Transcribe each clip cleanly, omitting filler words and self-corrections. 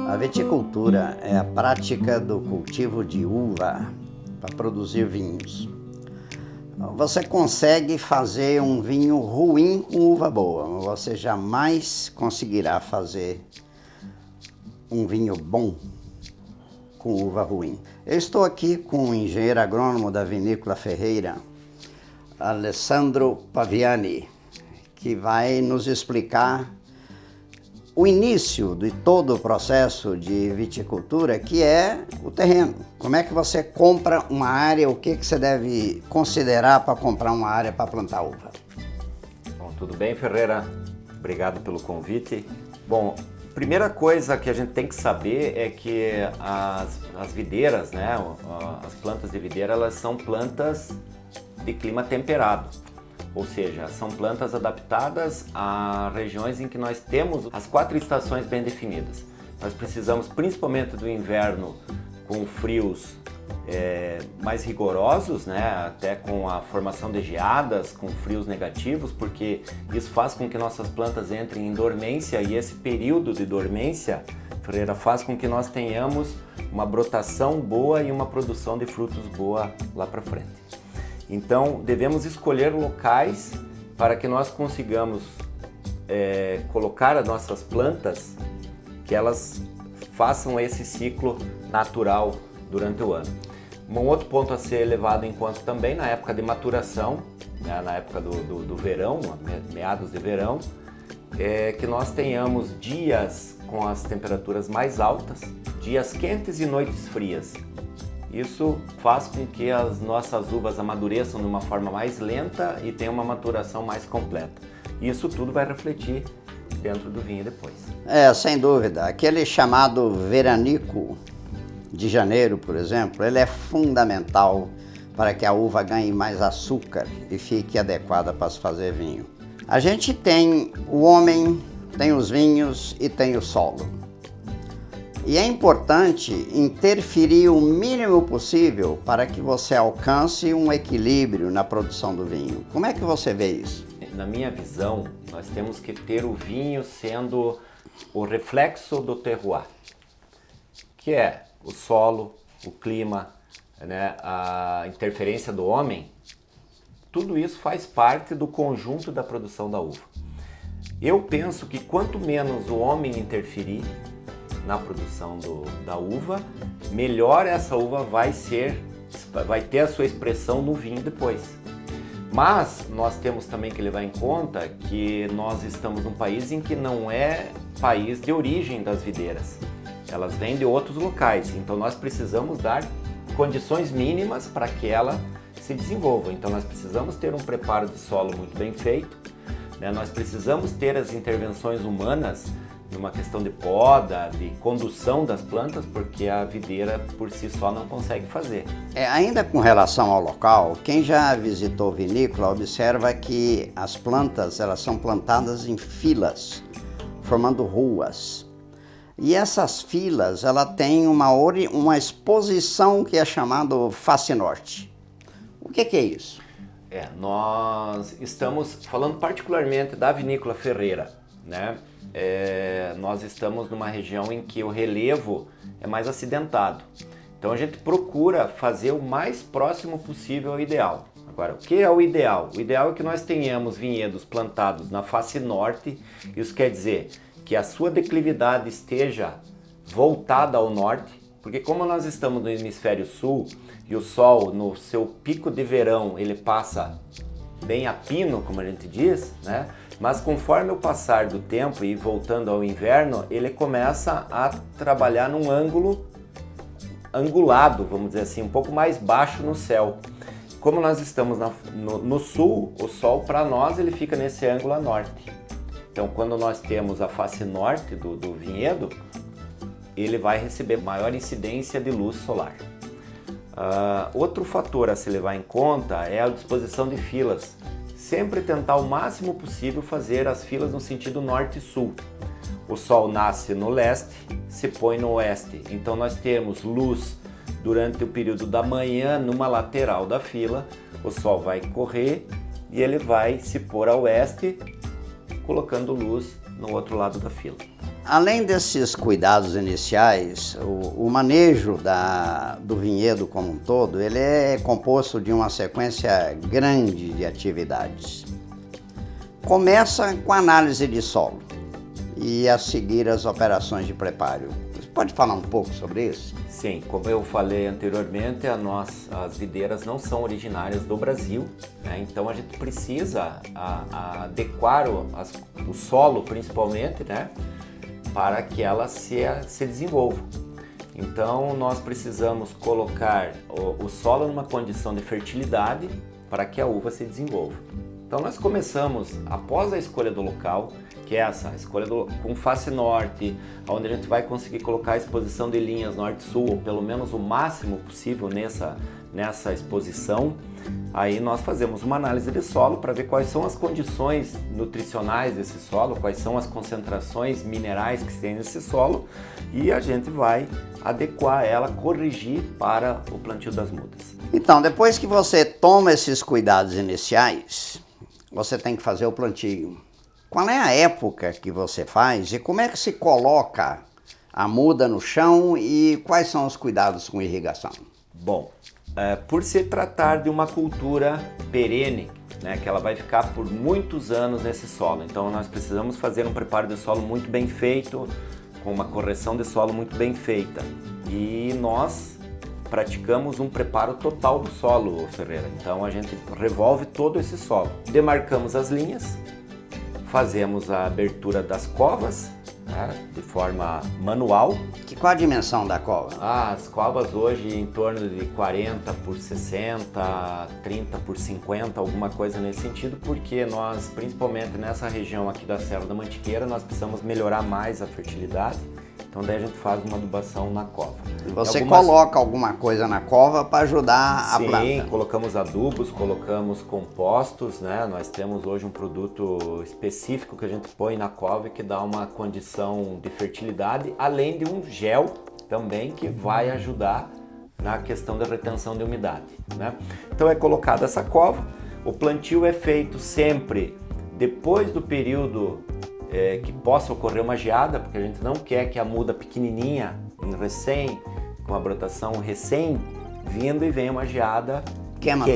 A viticultura é a prática do cultivo de uva para produzir vinhos. Você consegue fazer um vinho ruim com uva boa, mas você jamais conseguirá fazer um vinho bom com uva ruim. Eu estou aqui com o engenheiro agrônomo da Vinícola Ferreira, Alessandro Paviani, que vai nos explicar o início de todo o processo de viticultura, que é o terreno. Como é que você compra uma área, o que você deve considerar para comprar uma área para plantar uva? Bom, tudo bem, Ferreira? Obrigado pelo convite. Bom, primeira coisa que a gente tem que saber é que as videiras, né, as plantas de videira, elas são plantas de clima temperado. Ou seja, são plantas adaptadas a regiões em que nós temos as 4 estações bem definidas. Nós precisamos principalmente do inverno com frios mais rigorosos, né? Até com a formação de geadas, com frios negativos, porque isso faz com que nossas plantas entrem em dormência, e esse período de dormência, Ferreira, faz com que nós tenhamos uma brotação boa e uma produção de frutos boa lá para frente. Então, devemos escolher locais para que nós consigamos colocar as nossas plantas, que elas façam esse ciclo natural durante o ano. Um outro ponto a ser levado em conta também na época de maturação, né, na época do verão, meados de verão, é que nós tenhamos dias com as temperaturas mais altas, dias quentes e noites frias. Isso faz com que as nossas uvas amadureçam de uma forma mais lenta e tenham uma maturação mais completa. Isso tudo vai refletir dentro do vinho depois. Sem dúvida. Aquele chamado veranico de janeiro, por exemplo, ele é fundamental para que a uva ganhe mais açúcar e fique adequada para se fazer vinho. A gente tem o homem, tem os vinhos e tem o solo. E é importante interferir o mínimo possível para que você alcance um equilíbrio na produção do vinho. Como é que você vê isso? Na minha visão, nós temos que ter o vinho sendo o reflexo do terroir, que é o solo, o clima, né, a interferência do homem. Tudo isso faz parte do conjunto da produção da uva. Eu penso que quanto menos o homem interferir na produção da uva, melhor essa uva vai ter a sua expressão no vinho depois. Mas nós temos também que levar em conta que nós estamos num país em que não é país de origem das videiras. Elas vêm de outros locais, então nós precisamos dar condições mínimas para que ela se desenvolva. Então nós precisamos ter um preparo de solo muito bem feito, né? Nós precisamos ter as intervenções humanas numa questão de poda, de condução das plantas, porque a videira por si só não consegue fazer. Ainda com relação ao local, quem já visitou vinícola observa que as plantas elas são plantadas em filas, formando ruas. E essas filas ela tem uma exposição que é chamado face norte. O que é isso? Nós estamos falando particularmente da Vinícola Ferreira, né? Nós estamos numa região em que o relevo é mais acidentado. Então a gente procura fazer o mais próximo possível ao ideal. Agora, o que é o ideal? O ideal é que nós tenhamos vinhedos plantados na face norte. Isso quer dizer que a sua declividade esteja voltada ao norte, porque como nós estamos no hemisfério sul e o sol no seu pico de verão ele passa bem a pino, como a gente diz, né? Mas conforme o passar do tempo e voltando ao inverno, ele começa a trabalhar num ângulo angulado, vamos dizer assim, um pouco mais baixo no céu. Como nós estamos no sul, o sol para nós ele fica nesse ângulo a norte. Então quando nós temos a face norte do vinhedo, ele vai receber maior incidência de luz solar. Outro fator a se levar em conta é a disposição de filas. Sempre tentar o máximo possível fazer as filas no sentido norte e sul. O sol nasce no leste, se põe no oeste. Então nós temos luz durante o período da manhã numa lateral da fila. O sol vai correr e ele vai se pôr a oeste, colocando luz no outro lado da fila. Além desses cuidados iniciais, o manejo do vinhedo como um todo, ele é composto de uma sequência grande de atividades. Começa com a análise de solo e a seguir as operações de preparo. Você pode falar um pouco sobre isso? Sim, como eu falei anteriormente, as videiras não são originárias do Brasil, né? Então a gente precisa adequar o solo, principalmente, né? Para que ela se desenvolva. Então nós precisamos colocar o solo numa condição de fertilidade para que a uva se desenvolva. Então nós começamos, após a escolha do local, que é essa escolha com face norte, onde a gente vai conseguir colocar a exposição de linhas norte-sul, ou pelo menos o máximo possível nessa exposição. Aí nós fazemos uma análise de solo para ver quais são as condições nutricionais desse solo, quais são as concentrações minerais que tem nesse solo, e a gente vai adequar ela, corrigir para o plantio das mudas. Então, depois que você toma esses cuidados iniciais, você tem que fazer o plantio. Qual é a época que você faz e como é que se coloca a muda no chão e quais são os cuidados com irrigação? Bom, por se tratar de uma cultura perene, né, que ela vai ficar por muitos anos nesse solo, então nós precisamos fazer um preparo de solo muito bem feito, com uma correção de solo muito bem feita. E nós praticamos um preparo total do solo, Ferreira. Então a gente revolve todo esse solo, demarcamos as linhas, fazemos a abertura das covas, né, de forma manual. Qual a dimensão da cova? As covas hoje em torno de 40 por 60, 30 por 50, alguma coisa nesse sentido, porque nós, principalmente nessa região aqui da Serra da Mantiqueira, nós precisamos melhorar mais a fertilidade. Então daí a gente faz uma adubação na cova. Você coloca alguma coisa na cova para ajudar a planta? Sim, colocamos adubos, colocamos compostos, né? Nós temos hoje um produto específico que a gente põe na cova e que dá uma condição de fertilidade, além de um gel também que vai ajudar na questão da retenção de umidade, né? Então é colocada essa cova, o plantio é feito sempre depois do período que possa ocorrer uma geada, porque a gente não quer que a muda pequenininha, com a brotação recém-vindo e venha uma geada, queima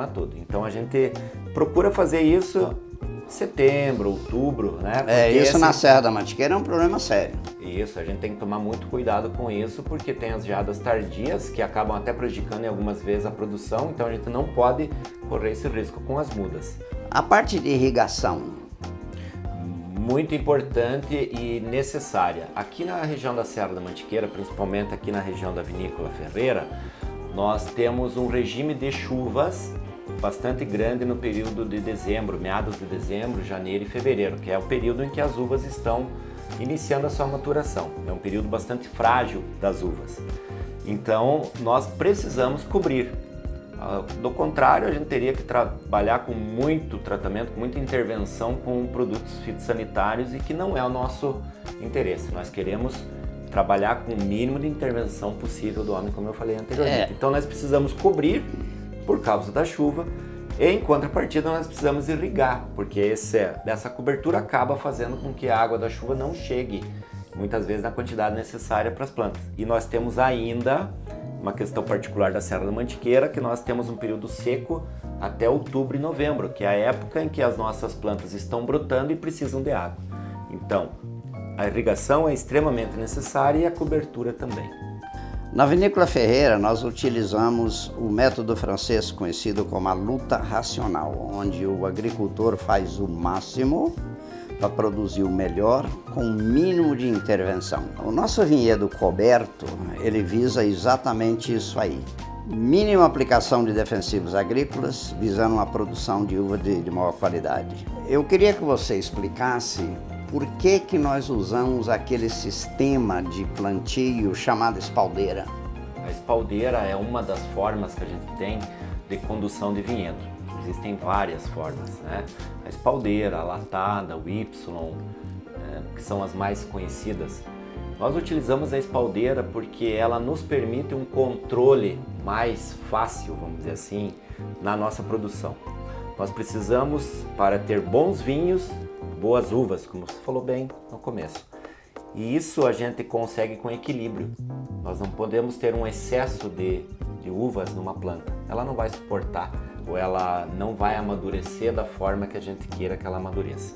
tudo. Então a gente procura fazer isso em setembro, outubro, né? Isso na Serra da Mantiqueira é um problema sério. Isso, a gente tem que tomar muito cuidado com isso, porque tem as geadas tardias que acabam até prejudicando algumas vezes a produção, então a gente não pode correr esse risco com as mudas. A parte de irrigação, muito importante e necessária. Aqui na região da Serra da Mantiqueira, principalmente aqui na região da Vinícola Ferreira, nós temos um regime de chuvas bastante grande no período de dezembro, meados de dezembro, janeiro e fevereiro, que é o período em que as uvas estão iniciando a sua maturação. É um período bastante frágil das uvas. Então, nós precisamos cobrir. Do contrário, a gente teria que trabalhar com muito tratamento, com muita intervenção com produtos fitossanitários e que não é o nosso interesse. Nós queremos trabalhar com o mínimo de intervenção possível do homem, como eu falei anteriormente. Então nós precisamos cobrir por causa da chuva e em contrapartida nós precisamos irrigar, porque essa cobertura acaba fazendo com que a água da chuva não chegue muitas vezes na quantidade necessária para as plantas. E nós temos ainda uma questão particular da Serra da Mantiqueira, que nós temos um período seco até outubro e novembro, que é a época em que as nossas plantas estão brotando e precisam de água. Então, a irrigação é extremamente necessária e a cobertura também. Na Vinícola Ferreira, nós utilizamos o método francês conhecido como a luta racional, onde o agricultor faz o máximo para produzir o melhor com o mínimo de intervenção. O nosso vinhedo coberto, ele visa exatamente isso aí. Mínima aplicação de defensivos agrícolas, visando uma produção de uva de maior qualidade. Eu queria que você explicasse por que nós usamos aquele sistema de plantio chamado espaldeira. A espaldeira é uma das formas que a gente tem de condução de vinhedo. Existem várias formas, né? A espaldeira, a latada, o Y, que são as mais conhecidas. Nós utilizamos a espaldeira porque ela nos permite um controle mais fácil, vamos dizer assim, na nossa produção. Nós precisamos, para ter bons vinhos, boas uvas, como você falou bem no começo. E isso a gente consegue com equilíbrio. Nós não podemos ter um excesso de uvas numa planta. Ela não vai suportar ou ela não vai amadurecer da forma que a gente queira que ela amadureça.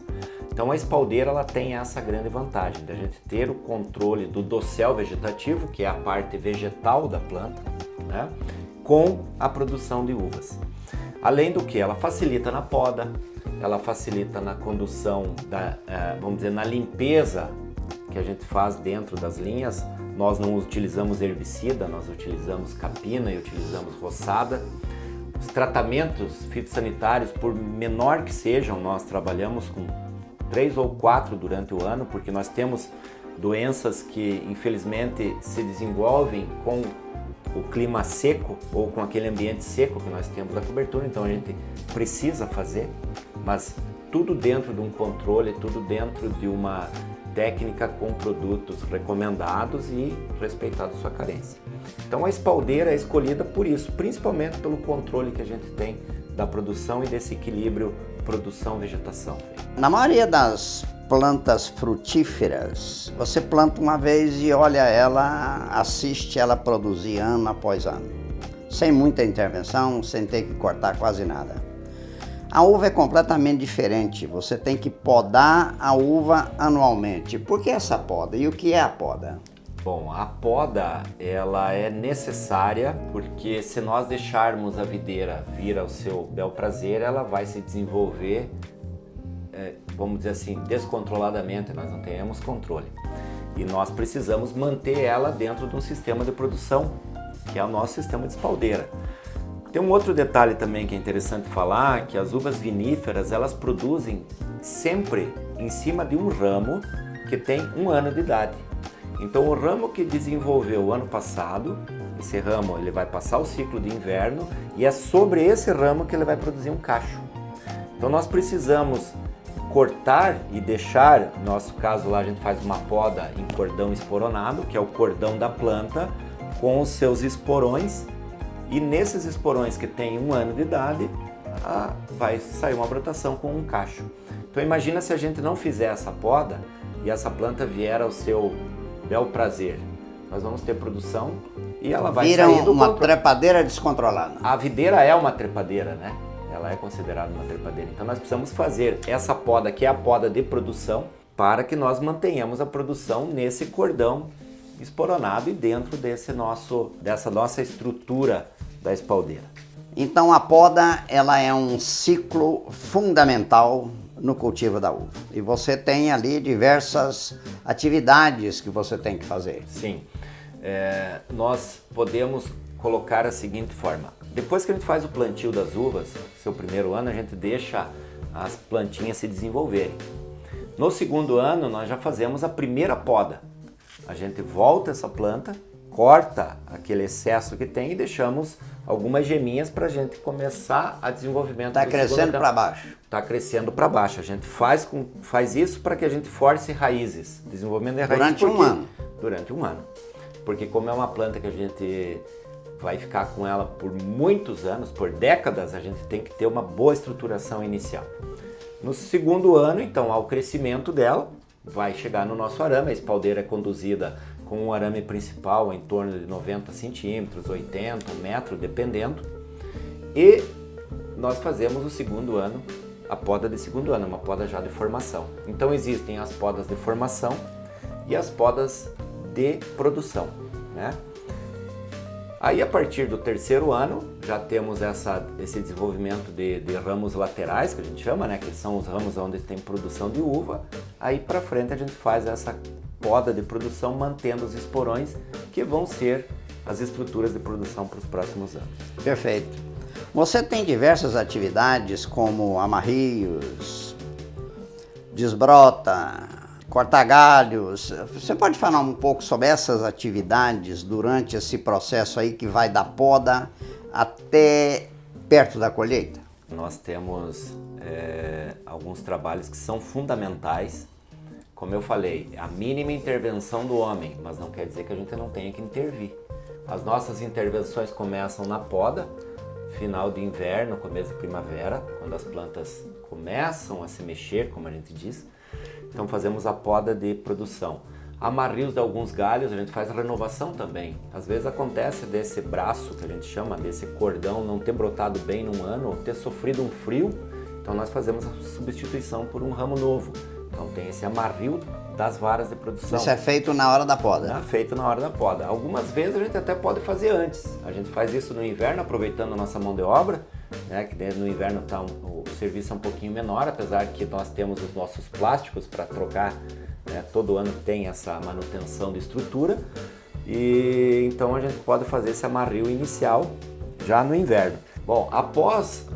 Então a espaldeira ela tem essa grande vantagem de a gente ter o controle do dossel vegetativo, que é a parte vegetal da planta, né, com a produção de uvas. Além do que ela facilita na poda, ela facilita na condução, vamos dizer, na limpeza que a gente faz dentro das linhas. Nós não utilizamos herbicida, nós utilizamos capina e utilizamos roçada. Os tratamentos fitossanitários, por menor que sejam, nós trabalhamos com 3 ou 4 durante o ano, porque nós temos doenças que infelizmente se desenvolvem com o clima seco ou com aquele ambiente seco que nós temos da cobertura, então a gente precisa fazer, mas tudo dentro de um controle, tudo dentro de uma técnica com produtos recomendados e respeitado sua carência. Então a espaldeira é escolhida por isso, principalmente pelo controle que a gente tem da produção e desse equilíbrio produção-vegetação. Na maioria das plantas frutíferas, você planta uma vez e olha ela, assiste ela produzir ano após ano, sem muita intervenção, sem ter que cortar quase nada. A uva é completamente diferente, você tem que podar a uva anualmente. Por que essa poda? E o que é a poda? Bom, a poda ela é necessária porque se nós deixarmos a videira vir ao seu bel prazer, ela vai se desenvolver, vamos dizer assim, descontroladamente, nós não temos controle. E nós precisamos manter ela dentro de um sistema de produção, que é o nosso sistema de espaldeira. Tem um outro detalhe também que é interessante falar, que as uvas viníferas, elas produzem sempre em cima de um ramo que tem 1 ano de idade. Então o ramo que desenvolveu o ano passado, esse ramo ele vai passar o ciclo de inverno e é sobre esse ramo que ele vai produzir um cacho. Então nós precisamos cortar e deixar, no nosso caso lá a gente faz uma poda em cordão esporonado, que é o cordão da planta com os seus esporões, e nesses esporões que têm 1 ano de idade vai sair uma brotação com um cacho. Então imagina se a gente não fizer essa poda e essa planta vier ao seu bel prazer. Nós vamos ter produção e ela vai sair do uma trepadeira descontrolada. A videira é uma trepadeira, né? Ela é considerada uma trepadeira. Então nós precisamos fazer essa poda, que é a poda de produção, para que nós mantenhamos a produção nesse cordão esporonado e dentro dessa nossa estrutura da espaldeira. Então a poda ela é um ciclo fundamental no cultivo da uva. E você tem ali diversas atividades que você tem que fazer. Sim. Nós podemos colocar a seguinte forma. Depois que a gente faz o plantio das uvas, seu primeiro ano, a gente deixa as plantinhas se desenvolverem. No segundo ano, nós já fazemos a primeira poda. A gente volta essa planta, corta aquele excesso que tem e deixamos algumas geminhas para a gente começar a desenvolvimento. Está crescendo para baixo. Está crescendo para baixo. A gente faz isso para que a gente force raízes, desenvolvimento de raízes. Durante um ano. Durante um ano. Porque como é uma planta que a gente vai ficar com ela por muitos anos, por décadas, a gente tem que ter uma boa estruturação inicial. No segundo ano, então, ao crescimento dela, vai chegar no nosso arame. A espaldeira é conduzida com um arame principal em torno de 90 centímetros, 80, 1 metro, dependendo. E nós fazemos o segundo ano, a poda de segundo ano, uma poda já de formação. Então existem as podas de formação e as podas de produção, né? Aí a partir do terceiro ano já temos esse desenvolvimento de ramos laterais, que a gente chama, né? Que são os ramos onde tem produção de uva. Aí para frente a gente faz essa poda de produção mantendo os esporões, que vão ser as estruturas de produção para os próximos anos. Perfeito. Você tem diversas atividades como amarrios, desbrota, cortar galhos. Você pode falar um pouco sobre essas atividades durante esse processo aí que vai da poda até perto da colheita? Nós temos alguns trabalhos que são fundamentais. Como eu falei, a mínima intervenção do homem, mas não quer dizer que a gente não tenha que intervir. As nossas intervenções começam na poda, final de inverno, começo de primavera, quando as plantas começam a se mexer, como a gente diz. Então fazemos a poda de produção. amarrios de alguns galhos, a gente faz renovação também. Às vezes acontece desse braço, que a gente chama, desse cordão, não ter brotado bem num ano, ou ter sofrido um frio, então nós fazemos a substituição por um ramo novo. Então tem esse amarrio das varas de produção. Isso é feito na hora da poda? É feito na hora da poda. Algumas vezes a gente até pode fazer antes. A gente faz isso no inverno, aproveitando a nossa mão de obra, né, que no inverno o serviço é um pouquinho menor, apesar que nós temos os nossos plásticos para trocar, né, todo ano tem essa manutenção de estrutura, e então a gente pode fazer esse amarrio inicial já no inverno. Bom, após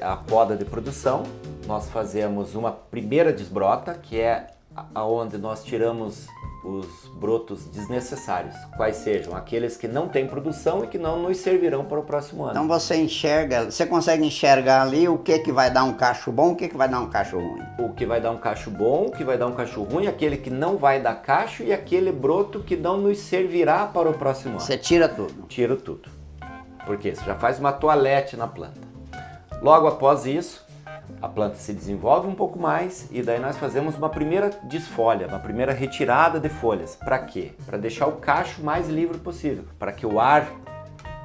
a poda de produção, nós fazemos uma primeira desbrota, que é aonde nós tiramos os brotos desnecessários, quais sejam aqueles que não têm produção e que não nos servirão para o próximo ano. Então você consegue enxergar ali o que vai dar um cacho bom, o que vai dar um cacho ruim? O que vai dar um cacho bom, o que vai dar um cacho ruim, aquele que não vai dar cacho e aquele broto que não nos servirá para o próximo ano. Você tira tudo? Tiro tudo. Porque você já faz uma toalete na planta. Logo após isso, a planta se desenvolve um pouco mais e daí nós fazemos uma primeira desfolha, uma primeira retirada de folhas. Para quê? Para deixar o cacho mais livre possível, para que o ar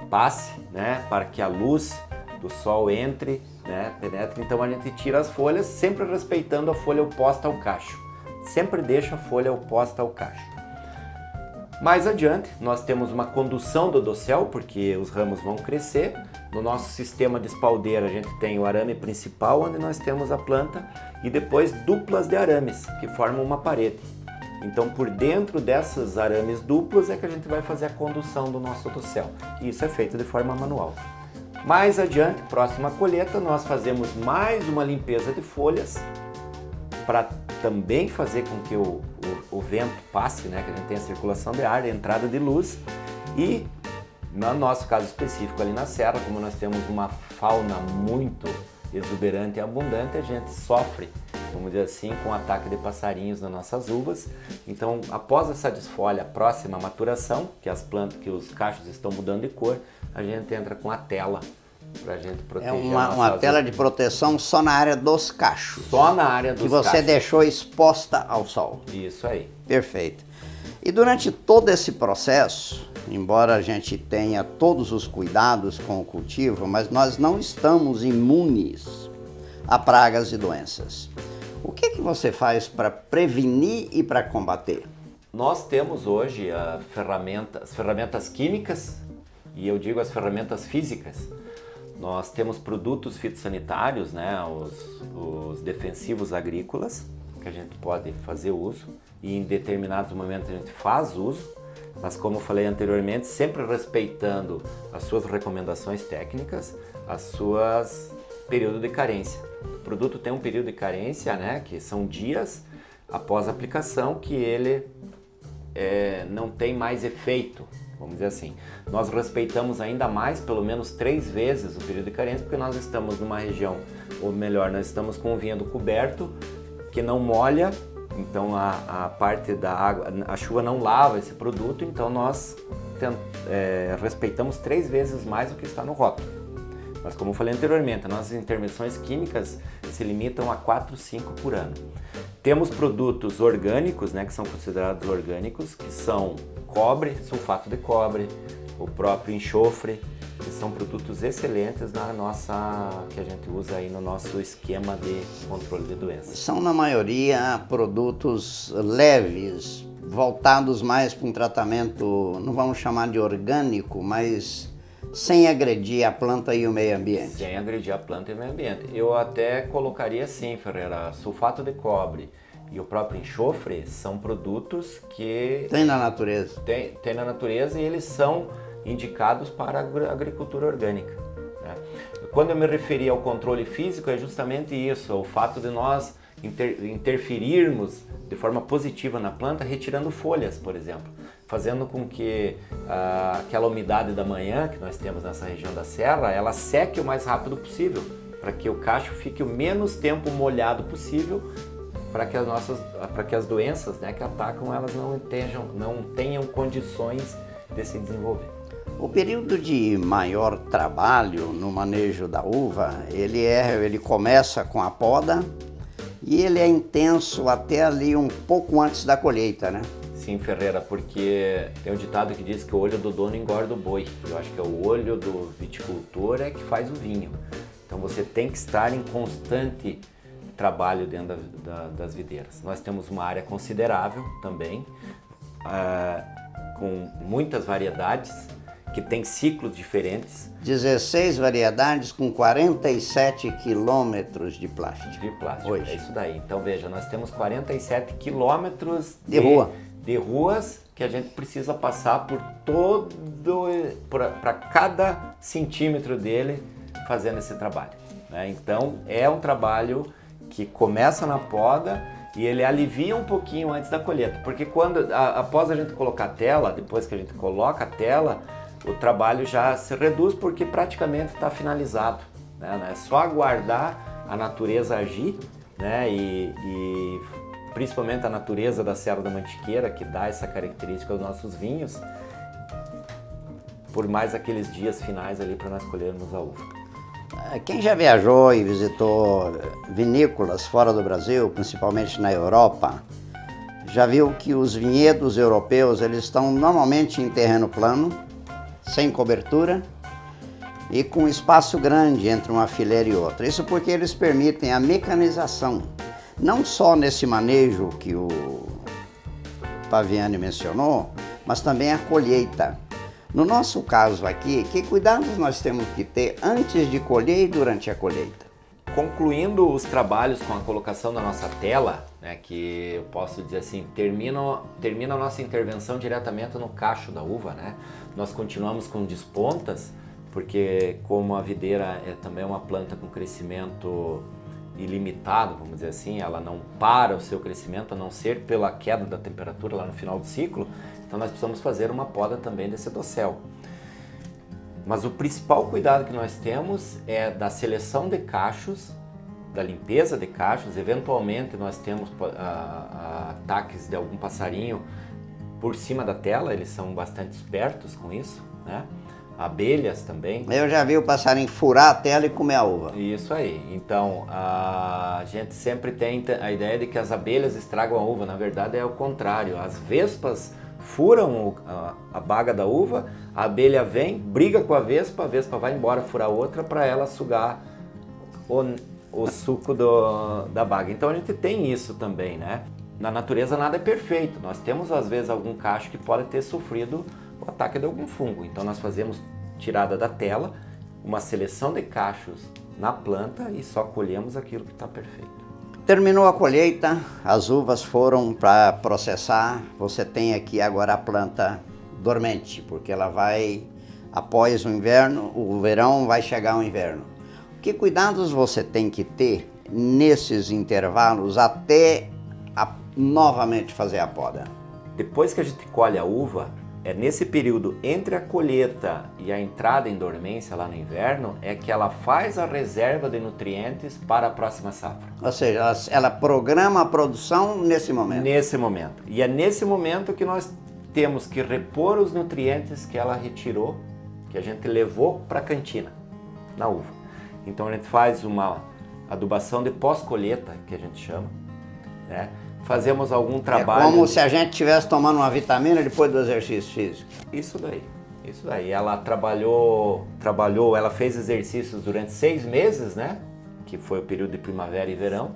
passe, né? Para que a luz do sol entre, né? Penetre. Então a gente tira as folhas, sempre respeitando a folha oposta ao cacho. Sempre deixa a folha oposta ao cacho. Mais adiante, nós temos uma condução do dossel, porque os ramos vão crescer. No nosso sistema de espaldeira, a gente tem o arame principal, onde nós temos a planta, e depois duplas de arames, que formam uma parede. Então, por dentro dessas arames duplas é que a gente vai fazer a condução do nosso dossel. E isso é feito de forma manual. Mais adiante, próxima colheita, nós fazemos mais uma limpeza de folhas, para também fazer com que o vento passe, né, que a gente tenha circulação de ar, entrada de luz, e no nosso caso específico ali na serra, como nós temos uma fauna muito exuberante e abundante, a gente sofre, vamos dizer assim, com o ataque de passarinhos nas nossas uvas. Então, após essa desfolha, próxima à maturação, que as plantas, que os cachos estão mudando de cor, a gente entra com a tela para a gente proteger. É uma tela de proteção só na área dos cachos. Só na área dos cachos. Que você deixou exposta ao sol. Isso aí. Perfeito. E durante todo esse processo, embora a gente tenha todos os cuidados com o cultivo, mas nós não estamos imunes a pragas e doenças. O que você faz para prevenir e para combater? Nós temos hoje as ferramentas químicas, e eu digo as ferramentas físicas. Nós temos produtos fitossanitários, né, os defensivos agrícolas, que a gente pode fazer uso, e em determinados momentos a gente faz uso, mas como eu falei anteriormente, sempre respeitando as suas recomendações técnicas, as suas período de carência. O produto tem um período de carência, né, que são dias após a aplicação, que ele não tem mais efeito, vamos dizer assim. Nós respeitamos ainda mais, pelo menos 3 vezes o período de carência, porque nós estamos numa região, ou melhor, nós estamos com o vinhedo coberto, que não molha, então a parte da água, a chuva não lava esse produto, então nós respeitamos 3 vezes mais o que está no rótulo. Mas como eu falei anteriormente, as nossas intervenções químicas se limitam a 4, 5 por ano. Temos produtos orgânicos, né, que são considerados orgânicos, que são cobre, sulfato de cobre, o próprio enxofre, que são produtos excelentes que a gente usa aí no nosso esquema de controle de doenças. São, na maioria, produtos leves, voltados mais para um tratamento, não vamos chamar de orgânico, mas sem agredir a planta e o meio ambiente. Sem agredir a planta e o meio ambiente. Eu até colocaria assim, Ferreira, sulfato de cobre e o próprio enxofre são produtos que... Tem na natureza. Tem na natureza, e eles são indicados para a agricultura orgânica, né? Quando eu me referi ao controle físico, é justamente isso, o fato de nós interferirmos de forma positiva na planta, retirando folhas, por exemplo, fazendo com que aquela umidade da manhã que nós temos nessa região da serra, ela seque o mais rápido possível, para que o cacho fique o menos tempo molhado possível, para que as doenças, né, que atacam, elas não tenham condições de se desenvolver. O período de maior trabalho no manejo da uva, ele começa com a poda e ele é intenso até ali um pouco antes da colheita, né? Sim, Ferreira, porque tem um ditado que diz que o olho do dono engorda o boi. Eu acho que é o olho do viticultor é que faz o vinho. Então você tem que estar em constante trabalho dentro das videiras. Nós temos uma área considerável também, com muitas variedades, que tem ciclos diferentes. 16 variedades com 47 quilômetros de plástico. De plástico, hoje. É isso daí. Então veja, nós temos 47 quilômetros de rua. De ruas que a gente precisa passar para cada centímetro dele fazendo esse trabalho, né? Então é um trabalho que começa na poda e ele alivia um pouquinho antes da colheita, porque após a gente colocar a tela, depois que a gente coloca a tela, o trabalho já se reduz porque praticamente está finalizado, né? É só aguardar a natureza agir, né? E principalmente a natureza da Serra da Mantiqueira, que dá essa característica aos nossos vinhos, por mais aqueles dias finais ali para nós colhermos a uva. Quem já viajou e visitou vinícolas fora do Brasil, principalmente na Europa, já viu que os vinhedos europeus eles estão normalmente em terreno plano, sem cobertura e com espaço grande entre uma fileira e outra. Isso porque eles permitem a mecanização, não só nesse manejo que o Paviani mencionou, mas também a colheita. No nosso caso aqui, que cuidados nós temos que ter antes de colher e durante a colheita? Concluindo os trabalhos com a colocação da nossa tela, né, que eu posso dizer assim, termina a nossa intervenção diretamente no cacho da uva, né? Nós continuamos com despontas, porque como a videira é também uma planta com crescimento ilimitado, vamos dizer assim, ela não para o seu crescimento, a não ser pela queda da temperatura lá no final do ciclo, então nós precisamos fazer uma poda também desse dossel. Mas o principal cuidado que nós temos é da seleção de cachos, da limpeza de cachos. Eventualmente nós temos ataques de algum passarinho por cima da tela, eles são bastante espertos com isso, né? Abelhas também. Eu já vi o passarinho furar a tela e comer a uva. Isso aí. Então, a gente sempre tem a ideia de que as abelhas estragam a uva. Na verdade é o contrário. As vespas furam a baga da uva, a abelha vem, briga com a vespa vai embora furar outra para ela sugar o suco da baga. Então a gente tem isso também, né? Na natureza nada é perfeito. Nós temos às vezes algum cacho que pode ter sofrido o ataque de algum fungo. Então nós fazemos tirada da tela, uma seleção de cachos na planta e só colhemos aquilo que está perfeito. Terminou a colheita, as uvas foram para processar, você tem aqui agora a planta dormente, porque ela vai, após o inverno, o verão vai chegar o inverno. Que cuidados você tem que ter nesses intervalos até novamente fazer a poda? Depois que a gente colhe a uva, é nesse período entre a colheita e a entrada em dormência lá no inverno, é que ela faz a reserva de nutrientes para a próxima safra. Ou seja, ela programa a produção nesse momento. Nesse momento. E é nesse momento que nós temos que repor os nutrientes que ela retirou, que a gente levou para a cantina, na uva. Então a gente faz uma adubação de pós-colheita, que a gente chama, né? Fazemos algum trabalho... É como se a gente estivesse tomando uma vitamina depois do exercício físico. Isso daí. Ela trabalhou, ela fez exercícios durante 6 meses, né? Que foi o período de primavera e verão.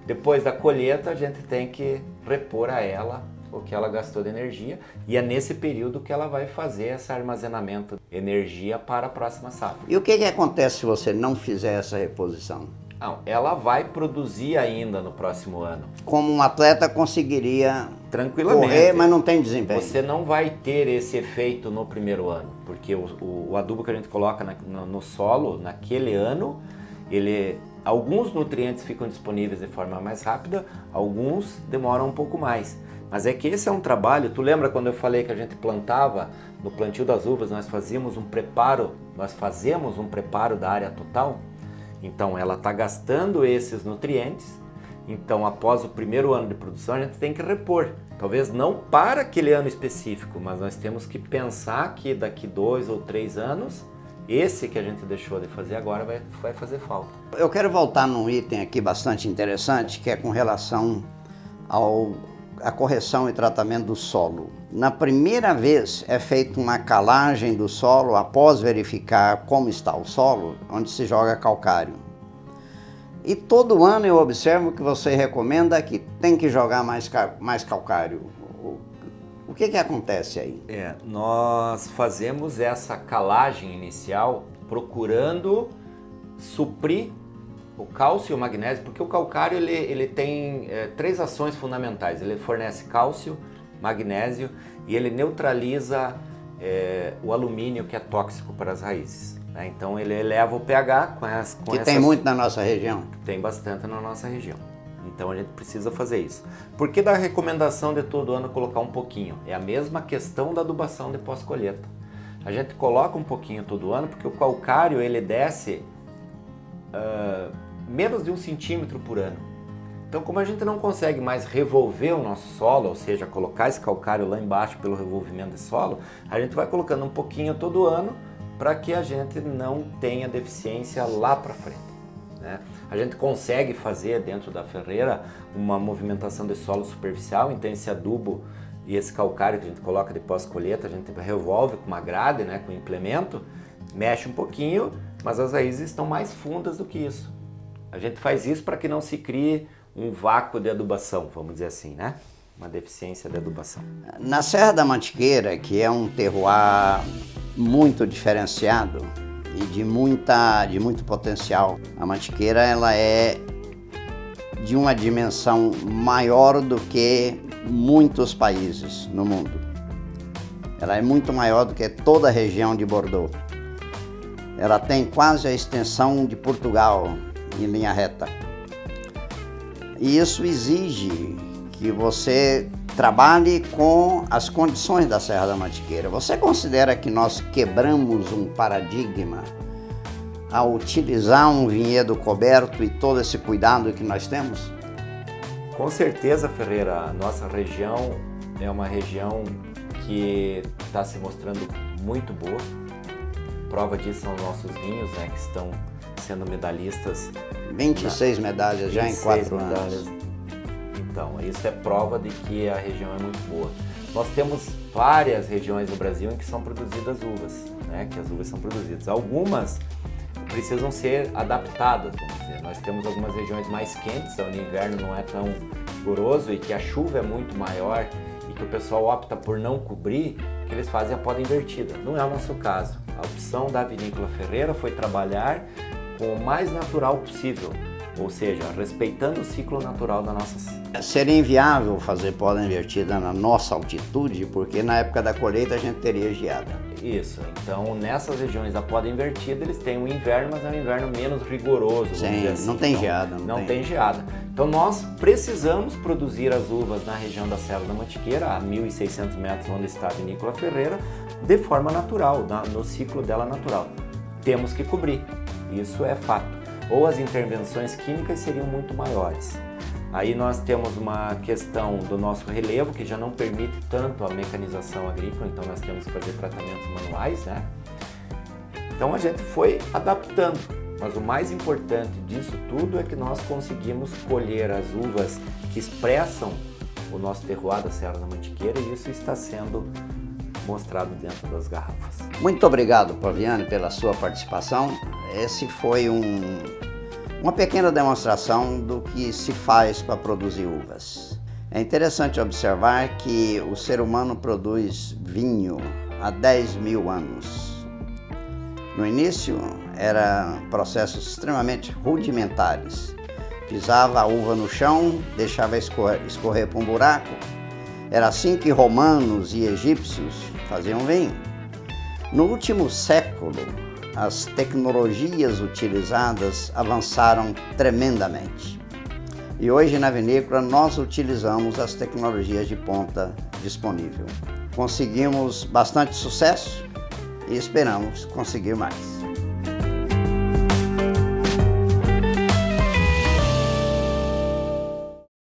Depois da colheita, a gente tem que repor a ela o que ela gastou de energia. E é nesse período que ela vai fazer esse armazenamento de energia para a próxima safra. E o que acontece se você não fizer essa reposição? Não, ela vai produzir ainda no próximo ano. Como um atleta conseguiria tranquilamente correr, mas não tem desempenho. Você não vai ter esse efeito no primeiro ano, porque o adubo que a gente coloca no solo, naquele ano, alguns nutrientes ficam disponíveis de forma mais rápida, alguns demoram um pouco mais. Mas é que esse é um trabalho, tu lembra quando eu falei que a gente plantava, no plantio das uvas, nós fazemos um preparo da área total? Então ela está gastando esses nutrientes, então após o primeiro ano de produção a gente tem que repor. Talvez não para aquele ano específico, mas nós temos que pensar que daqui 2 ou 3 anos, esse que a gente deixou de fazer agora vai fazer falta. Eu quero voltar num item aqui bastante interessante, que é com relação ao a correção e tratamento do solo. Na primeira vez é feita uma calagem do solo após verificar como está o solo, onde se joga calcário. E todo ano eu observo que você recomenda que tem que jogar mais calcário. O que acontece aí? Nós fazemos essa calagem inicial procurando suprir o cálcio e o magnésio, porque o calcário ele tem 3 ações fundamentais. Ele fornece cálcio, magnésio e ele neutraliza o alumínio, que é tóxico para as raízes, né? Então ele eleva o pH que tem muito na nossa região. Tem bastante na nossa região. Então a gente precisa fazer isso. Por que da recomendação de todo ano colocar um pouquinho? É a mesma questão da adubação de pós-colheita. A gente coloca um pouquinho todo ano porque o calcário ele desce menos de 1 centímetro por ano. Então, como a gente não consegue mais revolver o nosso solo, ou seja, colocar esse calcário lá embaixo pelo revolvimento de solo, a gente vai colocando um pouquinho todo ano para que a gente não tenha deficiência lá para frente, né? A gente consegue fazer dentro da ferreira uma movimentação de solo superficial, então esse adubo e esse calcário que a gente coloca de pós-colheita, a gente revolve com uma grade, né, com um implemento, mexe um pouquinho, mas as raízes estão mais fundas do que isso. A gente faz isso para que não se crie um vácuo de adubação, vamos dizer assim, né? Uma deficiência de adubação. Na Serra da Mantiqueira, que é um terroir muito diferenciado e de muito potencial, a Mantiqueira ela é de uma dimensão maior do que muitos países no mundo. Ela é muito maior do que toda a região de Bordeaux. Ela tem quase a extensão de Portugal em linha reta. E isso exige que você trabalhe com as condições da Serra da Mantiqueira. Você considera que nós quebramos um paradigma ao utilizar um vinhedo coberto e todo esse cuidado que nós temos? Com certeza, Ferreira, a nossa região é uma região que está se mostrando muito boa. Prova disso são os nossos vinhos, né, que estão sendo medalhistas. 26 medalhas já em 4 anos. Então, isso é prova de que a região é muito boa. Nós temos várias regiões no Brasil em que são produzidas uvas, né, que as uvas são produzidas. Algumas precisam ser adaptadas, vamos dizer. Nós temos algumas regiões mais quentes, onde o inverno não é tão rigoroso e que a chuva é muito maior e que o pessoal opta por não cobrir, que eles fazem a poda invertida. Não é o nosso caso. A opção da Vinícola Ferreira foi trabalhar com o mais natural possível, ou seja, respeitando o ciclo natural da nossa... Seria inviável fazer poda invertida na nossa altitude, porque na época da colheita a gente teria geada. Isso, então nessas regiões da poda invertida eles têm um inverno, mas é um inverno menos rigoroso. Sim, assim. não tem então, geada. Não tem geada. Então nós precisamos produzir as uvas na região da Serra da Mantiqueira, a 1.600 metros onde está a Vinícola Ferreira, de forma natural, no ciclo dela natural. Temos que cobrir, isso é fato. Ou as intervenções químicas seriam muito maiores. Aí nós temos uma questão do nosso relevo, que já não permite tanto a mecanização agrícola, então nós temos que fazer tratamentos manuais, né? Então a gente foi adaptando, mas o mais importante disso tudo é que nós conseguimos colher as uvas que expressam o nosso terroir da Serra da Mantiqueira, e isso está sendo mostrado dentro das garrafas. Muito obrigado, Paviani, pela sua participação. Esse foi uma pequena demonstração do que se faz para produzir uvas. É interessante observar que o ser humano produz vinho há 10.000 anos. No início, eram processos extremamente rudimentares. Pisava a uva no chão, deixava escorrer para um buraco. Era assim que romanos e egípcios faziam vinho. No último século, as tecnologias utilizadas avançaram tremendamente. E hoje na vinícola nós utilizamos as tecnologias de ponta disponível. Conseguimos bastante sucesso e esperamos conseguir mais.